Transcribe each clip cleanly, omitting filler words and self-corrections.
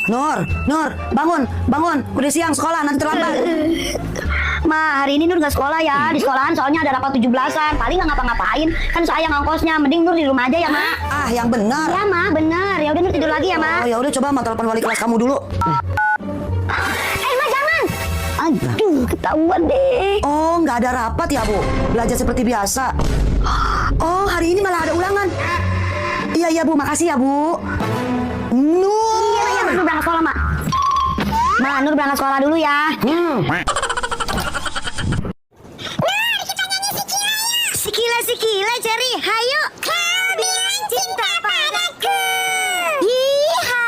Nur, bangun. Udah siang sekolah, nanti terlambat. Ma, hari ini Nur gak sekolah ya. Di sekolahan soalnya ada rapat 17-an. Paling gak ngapa-ngapain. Kan saya ngongkosnya. Mending Nur di rumah aja ya, Ma. Ah, yang benar. Ya, Ma, benar. Ya udah Nur tidur lagi ya, Ma. Oh, ya udah coba mau telepon wali kelas kamu dulu. Ma, jangan. Aduh, ketahuan deh. Oh, nggak ada rapat ya, Bu? Belajar seperti biasa. Oh, hari ini malah ada ulangan. Iya, Bu. Makasih ya, Bu. Nur. Iya, Nur berangkat sekolah, Ma. Ma, Nur berangkat sekolah dulu ya. Sikila, Cherry. Hayo. Kau bilang cinta padaku. Iha.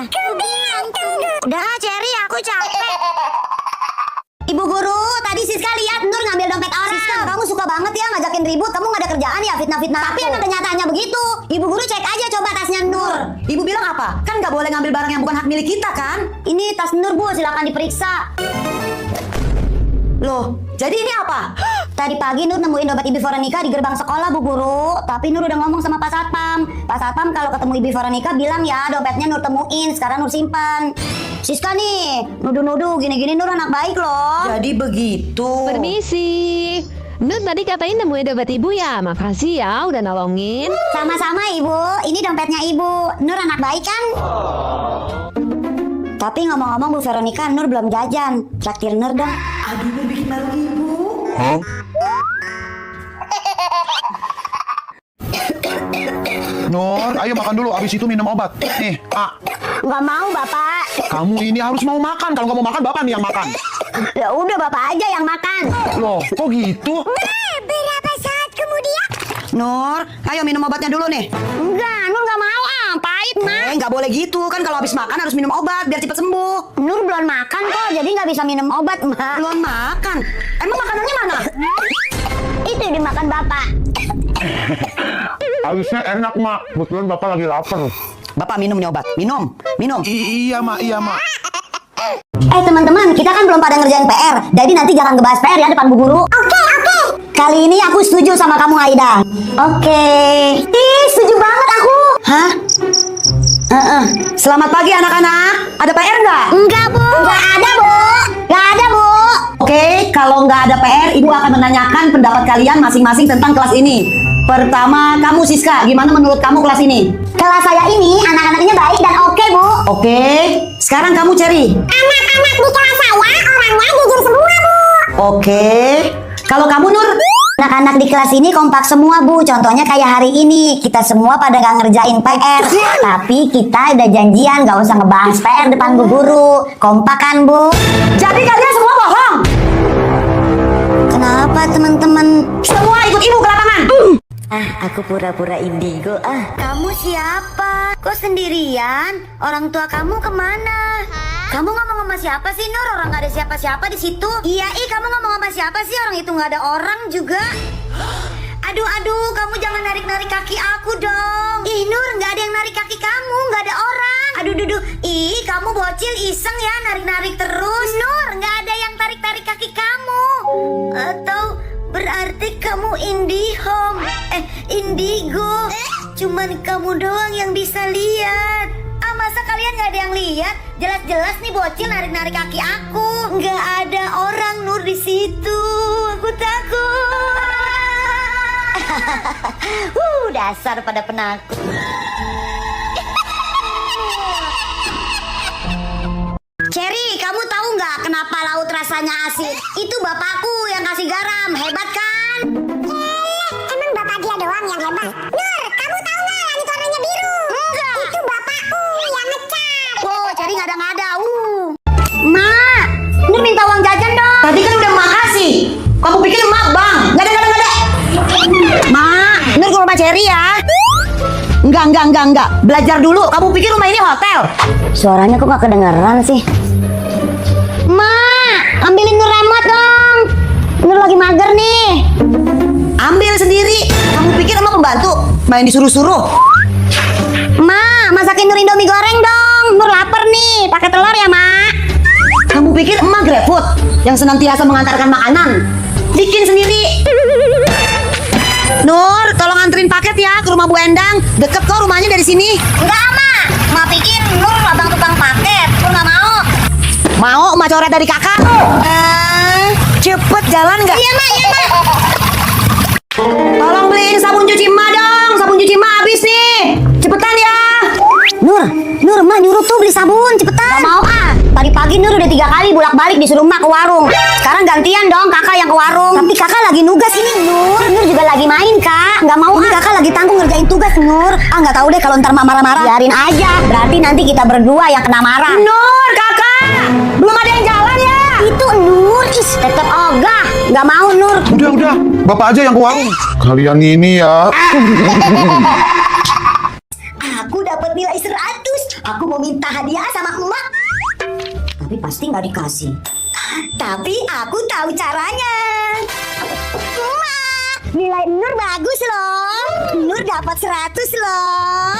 Aku bilang tunggu. Udah, Cherry, aku capek. Ibu guru, tadi Siska lihat Nur ngambil dompet orang. Siska, kamu suka banget ya ngajakin ribut. Kamu gak ada kerjaan ya, fitnah-fitnah. Tapi emang kenyataannya begitu. Ibu guru cek aja coba tasnya Nur. Ibu bilang apa? Kan nggak boleh ngambil barang yang bukan hak milik kita, kan? Ini tas Nur, Bu, silakan diperiksa. Loh, jadi ini apa? Tadi pagi Nur nemuin dompet Ibu Veronica di gerbang sekolah, Bu Guru. Tapi Nur udah ngomong sama Pak Satpam. Pak Satpam kalau ketemu Ibu Veronica bilang ya dompetnya Nur temuin, sekarang Nur simpan. Siska nih, nuduh-nuduh gini-gini Nur anak baik loh. Jadi begitu. Permisi. Nur tadi katanya nemuin dompet ibu ya. Makasih ya udah nolongin. Sama-sama Ibu, ini dompetnya Ibu. Nur anak baik kan? Tapi ngomong-ngomong Bu Veronica, Nur belum jajan. Traktir Nur dong. Aduh, Nur bikin malu Ibu. Nur, ayo makan dulu, habis itu minum obat. Nih, Pak. Nggak mau Bapak. Kamu ini harus mau makan. Kalau nggak mau makan, Bapak nih yang makan. Ya udah Bapak aja yang makan. Loh, kok gitu? Berapa saat kemudian? Nur, ayo minum obatnya dulu nih. Enggak, Nur nggak mau pahit Ma. Nggak boleh gitu. Kan kalau habis makan harus minum obat biar cepat sembuh. Nur belum makan kok, jadi nggak bisa minum obat Ma. Belum makan. Emang makanannya mana? Itu dimakan Bapak. Harusnya enak, Mak. Kebetulan Bapak lagi lapar. Bapak minum nih obat. Minum. Iya, Mak. Teman-teman, kita kan belum pada ngerjain PR. Jadi nanti jangan ngebahas PR ya depan Bu Guru. Oke. Kali ini aku setuju sama kamu Aida. Oke. Ih, setuju banget aku. Hah? Selamat pagi anak-anak. Ada PR nggak? Enggak, Bu. Enggak ada, Bu. Enggak ada, Bu. Oke, kalau nggak ada PR, Ibu akan menanyakan pendapat kalian masing-masing tentang kelas ini. Pertama, kamu Siska, gimana menurut kamu kelas ini? Kelas saya ini anak-anaknya baik dan oke, Bu. Oke, sekarang kamu Cherry. Anak-anak di kelas saya orangnya jujur semua, Bu. Oke, kalau kamu Nur? Anak-anak di kelas ini kompak semua, Bu. Contohnya kayak hari ini, kita semua pada gak ngerjain PR. Tapi kita udah janjian gak usah ngebahas PR depan Bu Guru. Kompak kan, Bu? Jadi kalian semua bohong? Kenapa, teman-teman? Semua ikut Ibu ke lapangan. Aku pura-pura indigo. Kamu siapa? Kok sendirian? Orang tua kamu kemana? Kamu ngomong sama siapa sih, Nur? Orang gak ada siapa-siapa di situ. Iya, kamu ngomong sama siapa sih? Orang itu gak ada orang juga. Aduh, kamu jangan narik-narik kaki aku dong. Ih, Nur, gak ada yang narik kaki kamu, gak ada orang. Aduh. Ih, kamu bocil iseng ya, narik-narik terus. Nur, gak ada yang tarik-tarik kaki kamu. Atau berarti kamu indigo. Cuman kamu doang yang bisa lihat. Masa kalian gak ada yang lihat? Jelas-jelas nih bocil narik-narik kaki aku. Gak ada orang Nur di situ. Aku takut. Dasar pada penakut. Cherry, kamu tahu nggak kenapa laut rasanya asin? Itu bapakku yang kasih garam. Hebat kan? Emang bapak dia doang yang hebat? Nur, kamu tahu nggak langit warnanya biru? Enggak. Itu bapakku yang ngecat. Oh, Cherry ngada-ngada. Ma, Nur minta uang jajan dong. Tadi kan udah makasih. Kamu pikir emak bang? Nggak ada. Ma, Nur ke rumah Cherry ya. Enggak. Belajar dulu. Kamu pikir rumah ini hotel? Suaranya kok gak kedengeran sih? Ma, ambilin Nur remote dong. Nur lagi mager nih. Ambil sendiri. Kamu pikir emak pembantu? Main disuruh-suruh. Ma, masakin Nur Indomie goreng dong. Nur lapar nih, pakai telur ya, Ma. Kamu pikir emak GrabFood yang senantiasa mengantarkan makanan? Bikin sendiri. Nur, tolong anterin paket ya ke rumah Bu Endang. Deket kok rumahnya dari sini. Enggak, Ma. Ma pikir Nur abang tukang coret dari kakak. Cepet jalan nggak? Iya mak, iya mak. Tolong beliin sabun cuci emak dong. Sabun cuci emak habis nih. Cepetan ya. Nur, mak nyuruh tuh beli sabun, cepetan. Gak mau ah. Tadi pagi Nur udah 3 kali bolak-balik disuruh mak ke warung. Sekarang gantian dong kakak yang ke warung. Tapi kakak lagi nugas ini Nur. Nur juga lagi main kak. Gak mau ah. Kakak lagi tanggung ngerjain tugas Nur. Ah nggak tahu deh kalau ntar mak marah-marah. Biarin aja. Berarti nanti kita berdua yang kena marah. Nur, kakak. Belum ada yang jalan ya? Itu Nur, tetep ogah. Gak mau Nur. Udah, bapak aja yang ke warung. Kalian ini ya. Aku dapat nilai 100. Aku mau minta hadiah sama emak. Tapi pasti nggak dikasih. Tapi aku tahu caranya. Emak, nilai Nur bagus loh. Nur dapat 100 loh.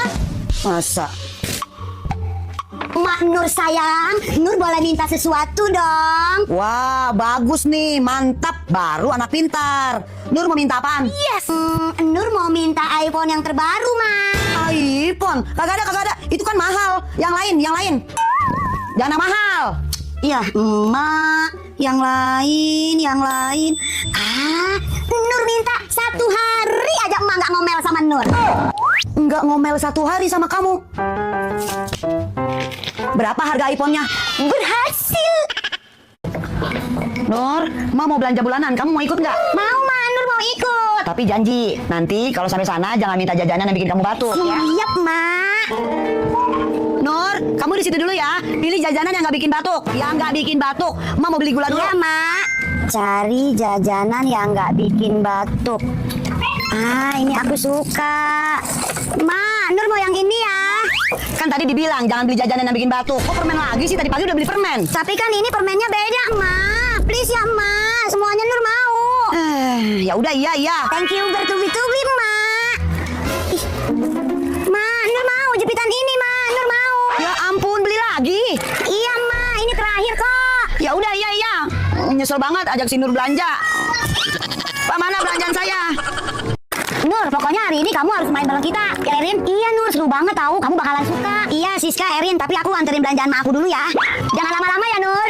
Masa? Emak Nur sayang, Nur boleh minta sesuatu dong. Wah, bagus nih, mantap. Baru anak pintar. Nur mau minta apaan? Yes. Nur mau minta iPhone yang terbaru, Mak. iPhone? Kagak ada. Itu kan mahal. Yang lain. Jangan yang mahal. Iya, emak. Yang lain. Nur minta 1 hari aja emak nggak ngomel sama Nur. Nggak ngomel 1 hari sama kamu. Berapa harga iPhone-nya? Berhasil. Nur, mau belanja bulanan. Kamu mau ikut nggak? Mau, Ma. Nur mau ikut. Tapi janji, nanti kalau sampai sana jangan minta jajanan yang bikin kamu batuk. Ya. Siap, Mak. Nur, kamu di situ dulu ya. Pilih jajanan yang nggak bikin batuk. Yang nggak bikin batuk. Mau beli gula dulu. Iya, Mak. Cari jajanan yang nggak bikin batuk. Ini aku suka. Ma, Nur mau yang ini ya. Kan tadi dibilang jangan beli jajanan yang bikin batuk. Kok permen lagi sih? Tadi pagi udah beli permen. Tapi kan ini permennya beda, Ma. Please ya, Ma. Semuanya Nur mau. Ya udah, iya. Thank you bertubi-tubi, Ma. Ih. Ma, Nur mau jepitan ini, Ma. Nur mau. Ya ampun, beli lagi. Iya, Ma. Ini terakhir kok. Ya udah, iya. Nyesel banget ajak si Nur belanja. Pak, mana belanjaan saya? Nur, pokoknya hari ini kamu harus main bareng kita. Ya, Erin? Iya, Nur. Seru banget tahu. Kamu bakalan suka. Iya, Siska, Erin. Tapi aku anterin belanjaan sama aku dulu ya. Jangan lama-lama ya, Nur.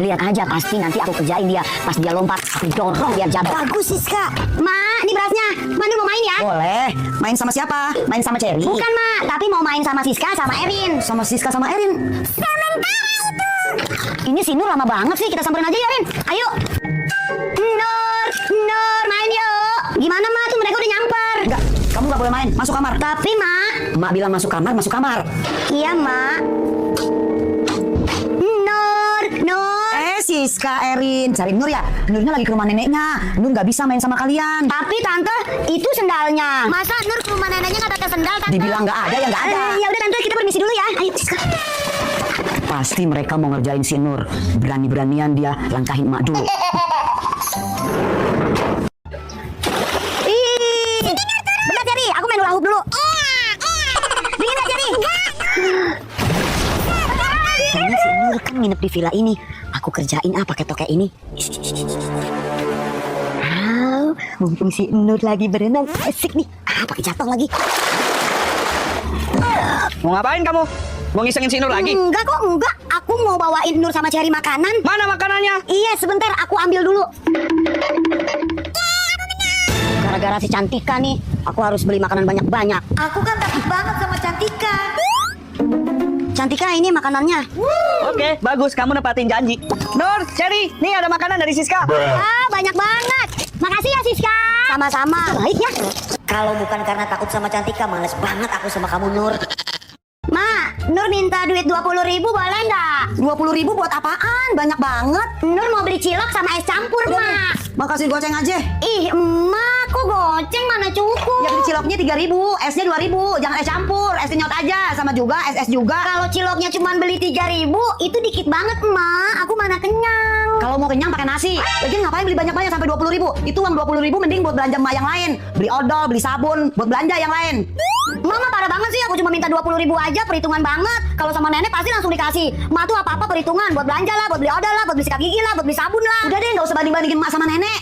Lihat aja, pasti nanti aku kerjain dia. Pas dia lompat, aku dorong biar jatuh. Bagus, Siska. Ma, ini berasnya. Ma, Nur mau main ya? Boleh. Main sama siapa? Main sama Cherry? Bukan, Ma. Tapi mau main sama Siska sama Erin. Sama Siska sama Erin. Sementara itu. Ini si Nur lama banget sih. Kita samperin aja ya, Erin. Ayo. Nur, main yuk. Gimana, Ma? Tuh mereka udah nyamper. Enggak, kamu nggak boleh main. Masuk kamar. Tapi, Ma. Mak bilang masuk kamar, masuk kamar. Iya, Ma. Nur. Siska, Erin, cari Nur ya. Nurnya lagi ke rumah neneknya. Nur nggak bisa main sama kalian. Tapi Tante, itu sendalnya. Masa Nur ke rumah neneknya nggak pakai sendal, Tante? Dibilang nggak ada, ya nggak ada. Ya udah Tante, kita permisi dulu ya. Ayo, Siska. Pasti mereka mau ngerjain si Nur. Berani-beranian dia langkahin emak dulu. Bentar, Jerry. Aku main hula hoop dulu. Dingin gak, Jerry? Kayaknya si Nur kan nginep di villa ini. Aku kerjain pakai tokek ini. Mumpung si Nur lagi berenang, asik nih. Pakai jatuh lagi. Mau ngapain kamu? Mau ngisengin si Nur lagi? Enggak kok, enggak. Aku mau bawain Nur sama Cherry makanan. Mana makanannya? Iya, sebentar. Aku ambil dulu. Gara-gara si Cantika nih, aku harus beli makanan banyak-banyak. Aku kan takut banget sama Cantika. Cantika, ini makanannya. Oke, bagus. Kamu nepatin janji. Nur, Cherry, nih ada makanan dari Siska. Banyak banget. Makasih ya, Siska. Sama-sama. Baik ya. Kalau bukan karena takut sama Cantika, males banget aku sama kamu, Nur. Ma, Nur minta duit 20.000 boleh nggak? 20.000 buat apaan? Banyak banget. Nur mau beli cilok sama es campur, Ma. Makasih goceng aja. Ih, emak, kok goceng mana cukup? Ya beli ciloknya 3.000, esnya 2.000. Jangan es campur, es nyot aja. Sama juga, es juga. Kalau ciloknya cuma beli 3.000, itu dikit banget, emak. Aku mana kenyang. Kalau mau kenyang pakai nasi. Lagian ngapain beli banyak-banyak sampai 20.000? Itu uang 20.000 mending buat belanja emak yang lain. Beli odol, beli sabun, buat belanja yang lain. Mama parah banget sih, aku cuma minta 20.000 aja, perhitungan banget. Kalau sama nenek pasti langsung dikasih. Emak tuh apa-apa perhitungan, buat belanja lah, buat beli odol lah, buat beli sikat gigi lah, buat beli sabun lah. Udah deh, nggak usah banding-bandingin emak sama nenek.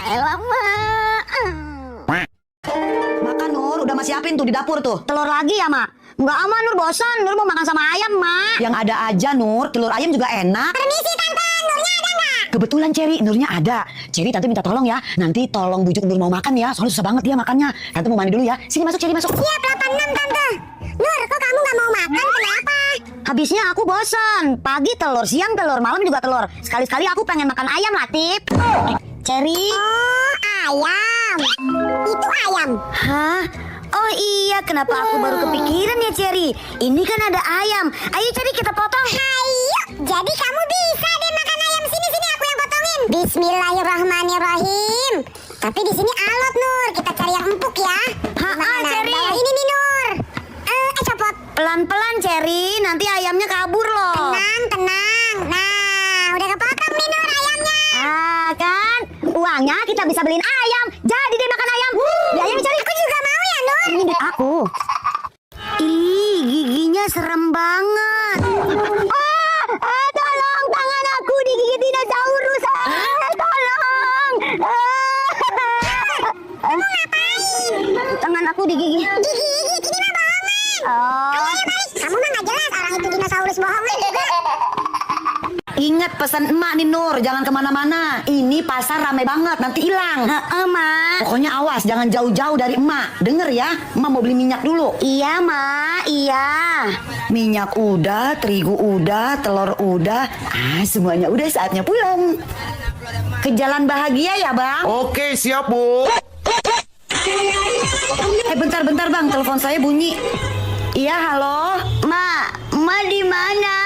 Elah, Mak. Makan Nur, udah masih siapin tuh di dapur tuh. Telur lagi ya, Mak? Nggak aman Nur, bosan. Nur mau makan sama ayam, Mak. Yang ada aja Nur, telur ayam juga enak. Permisi Tante, Nurnya ada nggak? Kebetulan Cherry, Nurnya ada. Cherry, Tante minta tolong ya. Nanti tolong bujuk Nur mau makan ya. Soalnya susah banget dia makannya. Tante mau mandi dulu ya. Sini masuk Cherry, masuk. Siap 86 Tante. Nur, kok kamu nggak mau makan? Kenapa? Habisnya aku bosan. Pagi telur, siang telur, malam juga telur. Sekali-sekali aku pengen makan ayam, Latif. Cherry. Oh, ayam. Itu ayam. Hah? Oh iya, kenapa aku baru kepikiran ya, Cherry? Ini kan ada ayam. Ayo, Cherry, kita potong. Ayo, jadi kamu bisa deh makan ayam. Sini, aku yang potongin. Bismillahirrahmanirrahim. Tapi di sini alot, Nur. Kita cari yang empuk ya. Cherry. Ini nih, Nur. Copot. Pelan-pelan, Cherry. Nanti ayamnya kabur loh. Tenang. Nah, udah kepotong nih, Nur, ayamnya. Kan? Uangnya kita bisa beliin ayam. Jadi deh makan ayam. Ayam Cherry. Aku juga mau ya, Nur. Ini duit aku. Ih, giginya serem banget. Tolong, tangan aku digigit dinosaurus. Tolong. Kamu ngapain? Tangan aku digigit. Digigit, ini mah bohongan. Kamu mah nggak jelas, orang itu dinosaurus bohongan juga. Ingat pesan emak nih Nur, jangan kemana-mana. Ini pasar rame banget, nanti hilang. Mak. Pokoknya awas, jangan jauh-jauh dari emak. Denger ya, emak mau beli minyak dulu. Iya, Mak. Iya. Minyak udah, terigu udah, telur udah. Semuanya udah, saatnya pulang. Ke jalan bahagia ya, Bang? Oke, siap, Bu. Bentar Bang, telepon saya bunyi. Iya, halo? Mak di mana?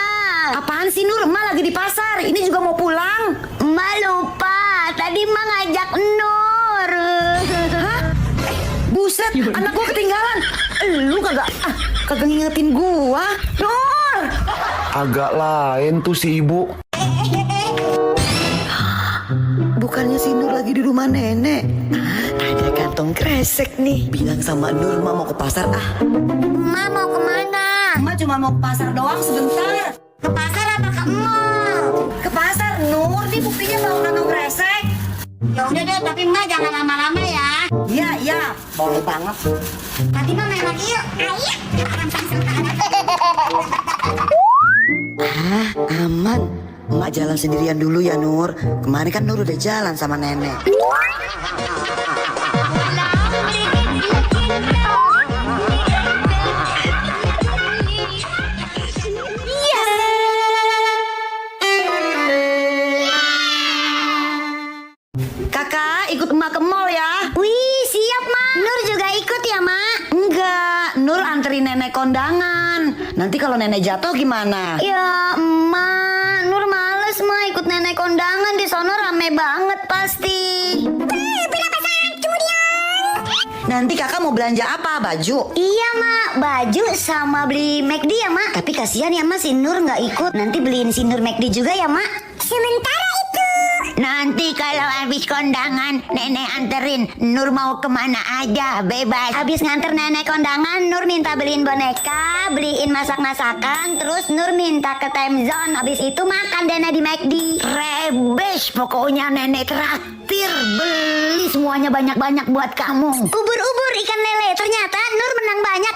Apaan sih Nur? Emak lagi di pasar. Ini juga mau pulang. Mak lupa. Tadi Mak ngajak Nur. Hah? Buset, anak gua ketinggalan. Lu kagak ngingetin gua. Nur! Agak lain tuh si ibu. Bukannya si Nur lagi di rumah nenek. Ada kantong kresek nih. Bilang sama Nur, Mak mau ke pasar. Mak mau kemana? Mak cuma mau ke pasar doang sebentar. Ke pasar apa ke mall? Ke pasar, Nur. Ini buktinya bawa kantong kresek. Ya udah deh, tapi Mak jangan lama-lama ya. Iya. Boleh banget. Tadi Mak main lagi yuk. Ayo. Aman. Emak jalan sendirian dulu ya Nur. Kemarin kan Nur udah jalan sama nenek. Kakak ikut emak ke mall ya. Wih, siap Mak. Nur juga ikut ya Mak? Enggak, Nur anterin nenek kondangan. Nanti kalau nenek jatuh gimana? Ya Mak, Nur males Mak ikut nenek kondangan, di sono rame banget pasti. Nanti kakak mau belanja apa? Baju? Iya Mak, baju sama beli McD ya Mak. Tapi kasihan ya Mak, si Nur nggak ikut. Nanti beliin si Nur McD juga ya Mak. Sementara itu. Nanti kalau habis kondangan nenek anterin. Nur mau kemana aja bebas. Habis nganter nenek kondangan, Nur minta beliin boneka, beliin masak-masakan, terus Nur minta ke time zone. Habis itu makan deh di McD. Rebes, pokoknya nenek traktir. Beli semuanya banyak-banyak buat kamu. Ubur-ubur ikan lele, ternyata Nur menang banyak.